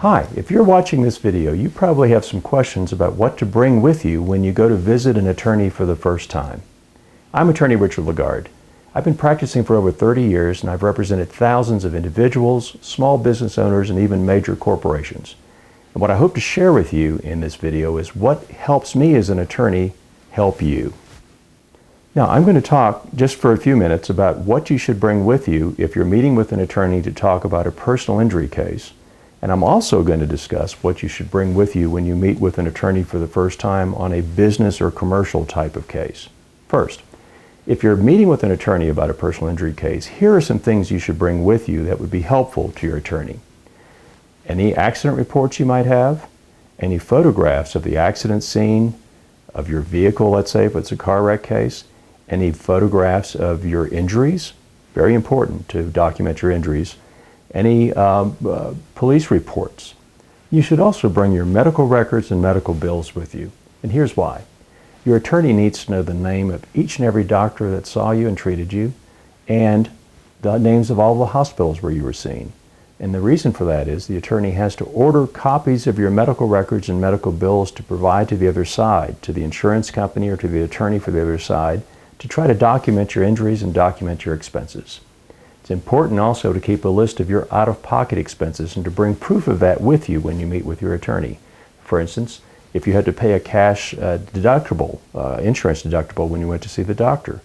Hi, if you're watching this video, you probably have some questions about what to bring with you when you go to visit an attorney for the first time. I'm attorney Richard LaGarde. I've been practicing for over 30 years and I've represented thousands of individuals, small business owners, and even major corporations. And what I hope to share with you in this video is what helps me as an attorney help you. Now, I'm going to talk just for a few minutes about what you should bring with you if you're meeting with an attorney to talk about a personal injury case. And I'm also going to discuss what you should bring with you when you meet with an attorney for the first time on a business or commercial type of case. First, if you're meeting with an attorney about a personal injury case, here are some things you should bring with you that would be helpful to your attorney. Any accident reports you might have, any photographs of the accident scene, of your vehicle, let's say if it's a car wreck case, any photographs of your injuries, very important to document your injuries, any police reports. You should also bring your medical records and medical bills with you. And here's why. Your attorney needs to know the name of each and every doctor that saw you and treated you, and the names of all the hospitals where you were seen. And the reason for that is the attorney has to order copies of your medical records and medical bills to provide to the other side, to the insurance company or to the attorney for the other side, to try to document your injuries and document your expenses. It's important also to keep a list of your out-of-pocket expenses and to bring proof of that with you when you meet with your attorney. For instance, if you had to pay a cash deductible, insurance deductible when you went to see the doctor,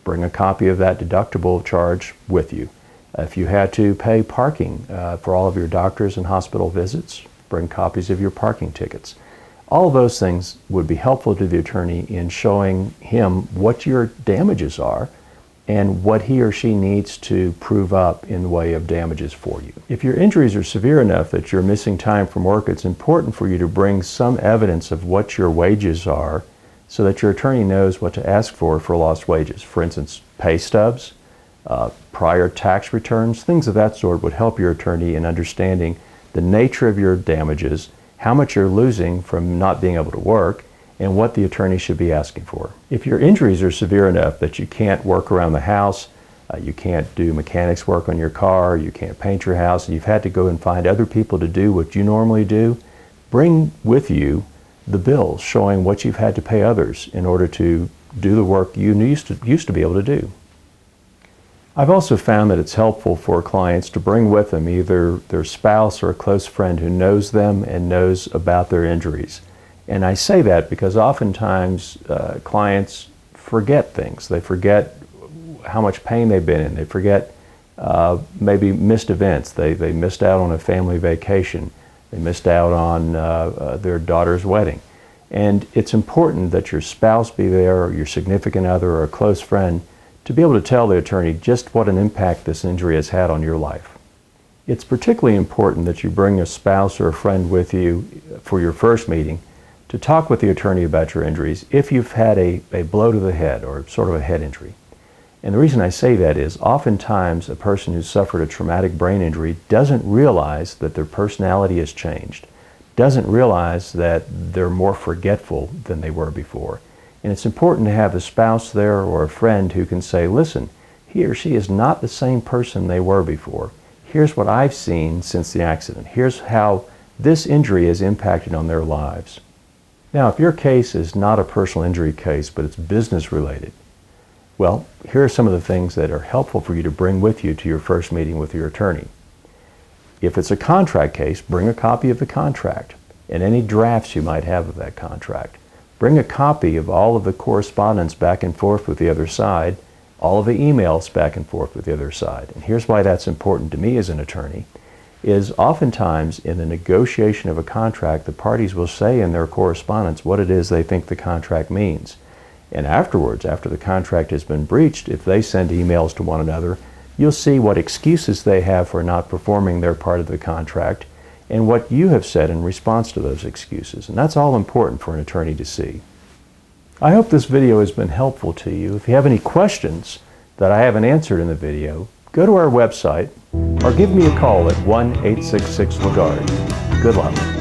bring a copy of that deductible charge with you. If you had to pay parking for all of your doctors and hospital visits, bring copies of your parking tickets. All of those things would be helpful to the attorney in showing him what your damages are and what he or she needs to prove up in the way of damages for you. If your injuries are severe enough that you're missing time from work, it's important for you to bring some evidence of what your wages are so that your attorney knows what to ask for lost wages. For instance, pay stubs, prior tax returns, things of that sort would help your attorney in understanding the nature of your damages, how much you're losing from not being able to work, and what the attorney should be asking for. If your injuries are severe enough that you can't work around the house, you can't do mechanics work on your car, you can't paint your house, and you've had to go and find other people to do what you normally do, bring with you the bills showing what you've had to pay others in order to do the work you used to be able to do. I've also found that it's helpful for clients to bring with them either their spouse or a close friend who knows them and knows about their injuries. And I say that because oftentimes clients forget things. They forget how much pain they've been in. They forget maybe missed events. They missed out on a family vacation. They missed out on their daughter's wedding. And it's important that your spouse be there or your significant other or a close friend to be able to tell the attorney just what an impact this injury has had on your life. It's particularly important that you bring a spouse or a friend with you for your first meeting to talk with the attorney about your injuries if you've had a blow to the head or sort of a head injury. And the reason I say that is oftentimes a person who's suffered a traumatic brain injury doesn't realize that their personality has changed, doesn't realize that they're more forgetful than they were before. And it's important to have a spouse there or a friend who can say, listen, he or she is not the same person they were before. Here's what I've seen since the accident. Here's how this injury has impacted on their lives. Now, if your case is not a personal injury case, but it's business related, well, here are some of the things that are helpful for you to bring with you to your first meeting with your attorney. If it's a contract case, bring a copy of the contract and any drafts you might have of that contract. Bring a copy of all of the correspondence back and forth with the other side, all of the emails back and forth with the other side. And here's why that's important to me as an attorney, is oftentimes in the negotiation of a contract, the parties will say in their correspondence what it is they think the contract means. And afterwards, after the contract has been breached, if they send emails to one another, you'll see what excuses they have for not performing their part of the contract and what you have said in response to those excuses. And that's all important for an attorney to see. I hope this video has been helpful to you. If you have any questions that I haven't answered in the video, go to our website or give me a call at 1-866-LaGarde. Good luck.